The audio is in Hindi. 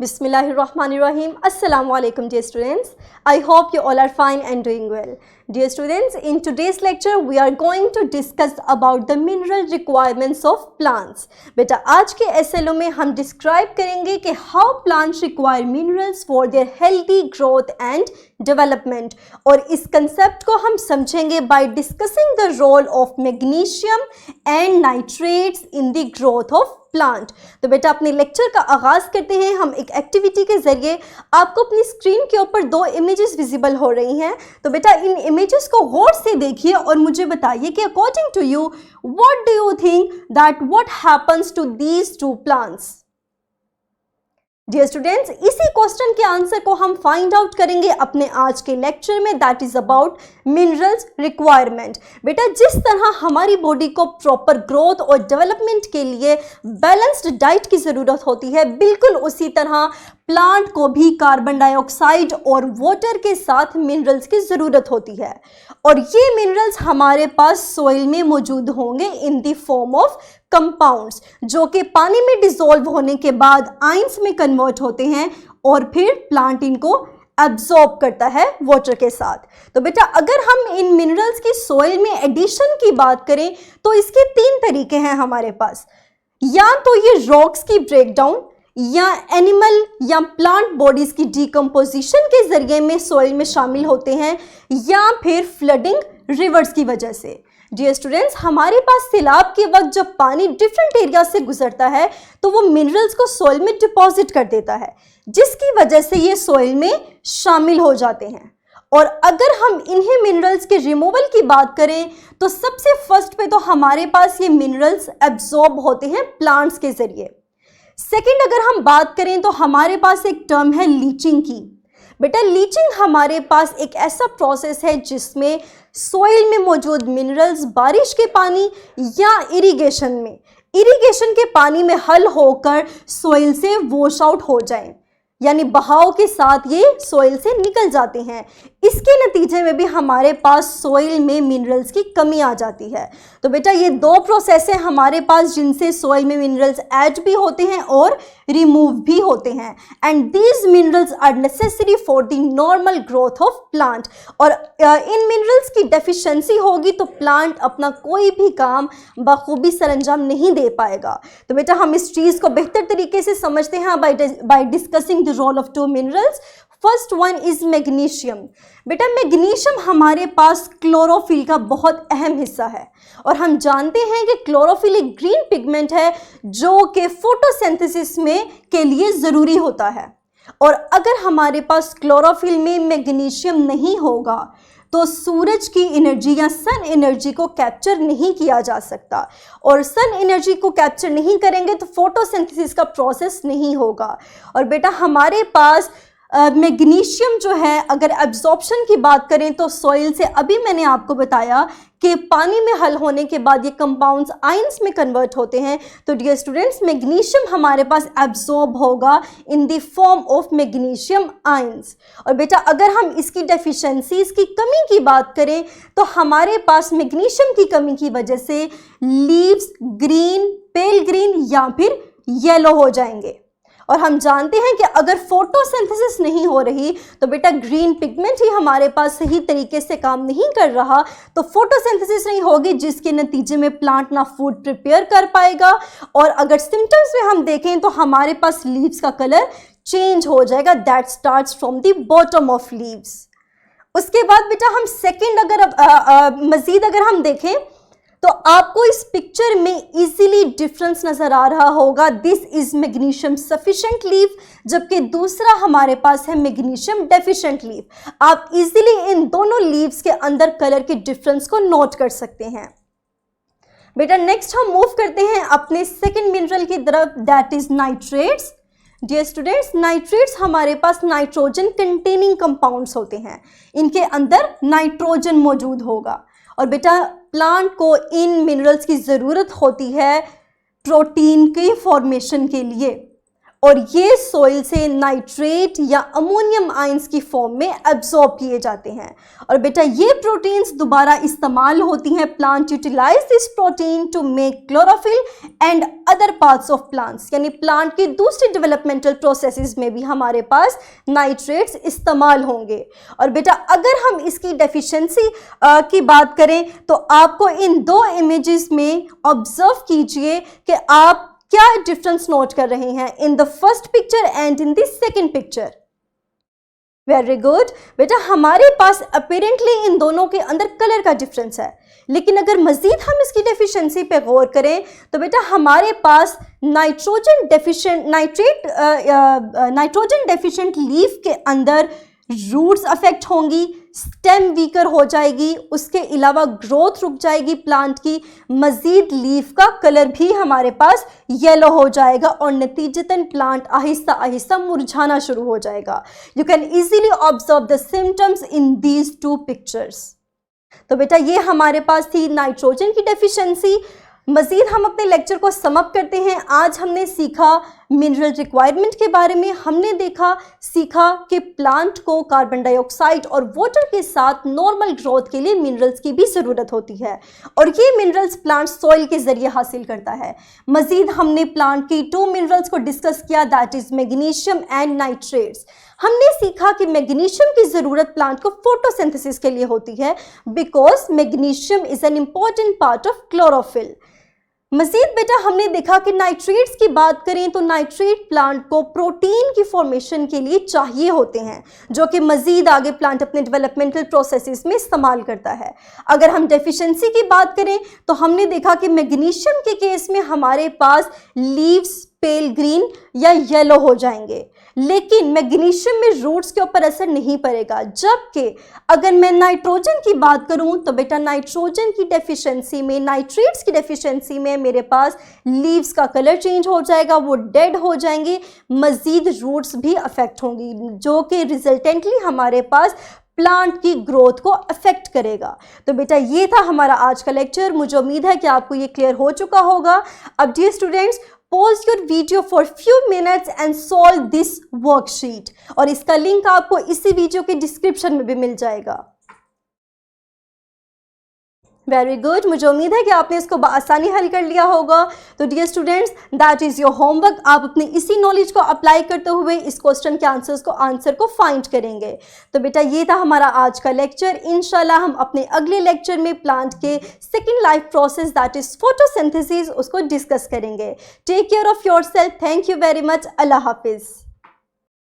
Bismillahirrahmanirrahim. Assalamu alaikum dear students. I hope you all are fine and doing well. Dear students, in today's lecture we are going to discuss about the mineral requirements of plants. बेटा आज के SLO में हम describe करेंगे कि how plants require minerals for their healthy growth and development. और इस concept को हम समझेंगे by discussing the role of magnesium and nitrates in the growth of plant. तो बेटा अपने लेक्चर का आगाज करते हैं हम एक एक्टिविटी के जरिए। आपको अपनी स्क्रीन के ऊपर दो इमेजेस विजिबल हो रही हैं। तो बेटा इन इमेजेस को गौर से देखिए और मुझे बताइए कि according to you what do you think that what happens to these two plants. Dear students, इसी क्वेश्चन के आंसर को हम फाइंड आउट करेंगे अपने आज के लेक्चर में, that is about minerals requirement. बेटा जिस तरह हमारी बॉडी को प्रॉपर ग्रोथ और डेवलपमेंट के लिए बैलेंस्ड डाइट की ज़रूरत होती है, बिल्कुल उसी तरह प्लांट को भी कार्बन डाइऑक्साइड और वाटर के साथ मिनरल्स की ज़रूरत होती है। और ये मिनरल्स हमारे पास सॉइल में मौजूद होंगे in the form of compounds, जो कि पानी में डिसॉल्व होने के बाद आयंस में कन्वर्ट होते हैं और फिर प्लांट इनको एब्जॉर्ब करता है वाटर के साथ। तो बेटा अगर हम इन मिनरल्स की सॉइल में एडिशन की बात करें तो इसके तीन तरीके हैं हमारे पास। या तो ये रॉक्स की ब्रेकडाउन, या एनिमल या प्लांट बॉडीज की डिकम्पोजिशन के जरिए में सॉइल में शामिल होते हैं, या फिर फ्लडिंग रिवर्स की वजह से। डियर स्टूडेंट्स, हमारे पास सैलाब के वक्त जब पानी डिफरेंट एरिया से गुजरता है तो वो मिनरल्स को सॉइल में डिपॉजिट कर देता है, जिसकी वजह से ये सॉइल में शामिल हो जाते हैं। और अगर हम इन्हीं मिनरल्स के रिमूवल की बात करें तो सबसे फर्स्ट पे तो हमारे पास ये मिनरल्स एब्जॉर्ब होते हैं प्लांट्स के जरिए। सेकेंड अगर हम बात करें तो हमारे पास एक टर्म है लीचिंग की। बेटा लीचिंग हमारे पास एक ऐसा प्रोसेस है जिसमें सॉइल में मौजूद मिनरल्स बारिश के पानी या इरिगेशन के पानी में हल होकर सॉइल से वॉश आउट हो जाएं, यानी बहाव के साथ ये सॉइल से निकल जाते हैं। इसके नतीजे में भी हमारे पास सॉइल में मिनरल्स की कमी आ जाती है। तो बेटा ये दो प्रोसेस हैं हमारे पास जिनसे सॉइल में मिनरल्स ऐड भी होते हैं और रिमूव भी होते हैं, and these minerals are necessary for the normal growth of plant. और इन मिनरल्स की डेफिशिएंसी होगी तो प्लांट अपना कोई भी काम बखूबी सरअंजाम नहीं दे पाएगा। तो बेटा हम इस चीज़ को बेहतर तरीके से समझते हैं by discussing the role of two minerals. First one is magnesium. बेटा मैग्नीशियम हमारे पास क्लोरोफिल का बहुत अहम हिस्सा है, और हम जानते हैं कि क्लोरोफिल एक ग्रीन पिगमेंट है जो कि फोटोसिंथेसिस में के लिए ज़रूरी होता है। और अगर हमारे पास क्लोरोफिल में मैग्नीशियम नहीं होगा तो सूरज की एनर्जी या सन एनर्जी को कैप्चर नहीं किया जा सकता, और सन एनर्जी को कैप्चर नहीं करेंगे तो फोटोसिंथेसिस का प्रोसेस नहीं होगा। और बेटा हमारे पास मैग्नीशियम जो है, अगर एब्जॉर्प्शन की बात करें तो सॉइल से अभी मैंने आपको बताया कि पानी में हल होने के बाद ये कंपाउंड्स आयंस में कन्वर्ट होते हैं। तो डियर स्टूडेंट्स, मैग्नीशियम हमारे पास एब्जॉर्ब होगा in the form of magnesium ions. और बेटा अगर हम इसकी डेफिशिएंसीज की कमी की बात करें तो हमारे पास मैग्नीशियम की कमी की वजह से लीव्स ग्रीन, पेल ग्रीन या फिर येलो हो जाएंगे। और हम जानते हैं कि अगर फोटोसिंथेसिस नहीं हो रही तो बेटा ग्रीन पिगमेंट ही हमारे पास सही तरीके से काम नहीं कर रहा, तो फोटोसिंथेसिस नहीं होगी, जिसके नतीजे में प्लांट ना फूड प्रिपेयर कर पाएगा। और अगर सिम्टम्स में हम देखें तो हमारे पास लीव्स का कलर चेंज हो जाएगा, that starts from the bottom of leaves. उसके बाद बेटा हम सेकेंड मजीद अगर हम देखें तो आपको इस पिक्चर में इजीली डिफरेंस नजर आ रहा होगा। This is magnesium sufficient leaf, जबकि दूसरा हमारे पास है मैग्नीशियम डेफिशिएंट लीफ। आप इजीली इन दोनों लीव्स के अंदर कलर के डिफरेंस को नोट कर सकते हैं। बेटा नेक्स्ट हम मूव करते हैं अपने सेकेंड मिनरल की तरफ, that is nitrates. Dear students, nitrates हमारे पास नाइट्रोजन कंटेनिंग कंपाउंड्स होते हैं, इनके अंदर नाइट्रोजन मौजूद होगा। और बेटा प्लांट को इन मिनरल्स की ज़रूरत होती है प्रोटीन के फॉर्मेशन के लिए, और ये सोइल से नाइट्रेट या अमोनियम आयंस की फॉर्म में एब्जॉर्ब किए जाते हैं। और बेटा ये प्रोटीन्स दोबारा इस्तेमाल होती हैं, plant utilize this protein to make chlorophyll and other parts of plants, यानी प्लांट की दूसरी डेवलपमेंटल प्रोसेसेस में भी हमारे पास नाइट्रेट्स इस्तेमाल होंगे। और बेटा अगर हम इसकी डेफिशिएंसी की बात करें तो आपको इन दो इमेजेस में ऑब्जर्व कीजिए कि आप क्या डिफरेंस नोट कर रहे हैं in the first picture and in the second picture. Very good बेटा, हमारे पास अपीरेंटली इन दोनों के अंदर कलर का डिफरेंस है, लेकिन अगर मजीद हम इसकी डेफिशिएंसी पे गौर करें तो बेटा हमारे पास नाइट्रोजन डेफिशिएंट लीफ के अंदर रूट्स अफेक्ट होंगी, स्टेम वीकर हो जाएगी, उसके अलावा ग्रोथ रुक जाएगी प्लांट की, मजीद लीफ का कलर भी हमारे पास येलो हो जाएगा और नतीजतन प्लांट आहिस्ता आहिस्ता मुरझाना शुरू हो जाएगा। You can easily observe the symptoms in these two pictures. तो बेटा ये हमारे पास थी नाइट्रोजन की डेफिशिएंसी। मजीद हम अपने लेक्चर को समअप करते हैं। आज हमने सीखा मिनरल रिक्वायरमेंट के बारे में, हमने सीखा कि प्लांट को कार्बन डाइऑक्साइड और वाटर के साथ नॉर्मल ग्रोथ के लिए मिनरल्स की भी ज़रूरत होती है और ये मिनरल्स प्लांट सॉइल के ज़रिए हासिल करता है। मजीद हमने प्लांट की 2 मिनरल्स को डिस्कस किया, that is magnesium and nitrates. हमने सीखा कि मैग्नीशियम की ज़रूरत प्लांट को फोटोसिंथेसिस के लिए होती है because magnesium is an important part of chlorophyll. Majid बेटा हमने देखा कि नाइट्रेट्स की बात करें तो नाइट्रेट प्लांट को प्रोटीन की फॉर्मेशन के लिए चाहिए होते हैं, जो कि मजीद आगे प्लांट अपने डेवलपमेंटल प्रोसेसेस में इस्तेमाल करता है। अगर हम डेफिशिएंसी की बात करें तो हमने देखा कि मैग्नीशियम के केस में हमारे पास लीव्स पेल ग्रीन या येलो हो जाएंगे, लेकिन मैग्नीशियम में रूट्स के ऊपर असर नहीं पड़ेगा। जबकि अगर मैं नाइट्रोजन की बात करूं तो बेटा नाइट्रोजन की डेफिशिएंसी में, नाइट्रेट्स की डेफिशिएंसी में मेरे पास लीव्स का कलर चेंज हो जाएगा, वो डेड हो जाएंगे, मजीद रूट्स भी अफेक्ट होंगी, जो कि रिजल्टेंटली हमारे पास प्लांट की ग्रोथ को अफेक्ट करेगा। तो बेटा ये था हमारा आज का लेक्चर। मुझे उम्मीद है कि आपको ये क्लियर हो चुका होगा। अब dear students, pause your video for few minutes and solve this worksheet और इसका लिंक आपको इसी वीडियो के डिस्क्रिप्शन में भी मिल जाएगा। वेरी गुड, मुझे उम्मीद है कि आपने इसको आसानी हल कर लिया होगा। तो dear students, that is your homework. आप अपनी इसी नॉलेज को अप्लाई करते हुए इस क्वेश्चन के आंसर को फाइंड करेंगे। तो बेटा ये था हमारा आज का लेक्चर। इंशाल्लाह हम अपने अगले लेक्चर में प्लांट के second life process that is photosynthesis उसको डिस्कस करेंगे। Take care of yourself. Thank you very much. अल्लाह हाफिज़।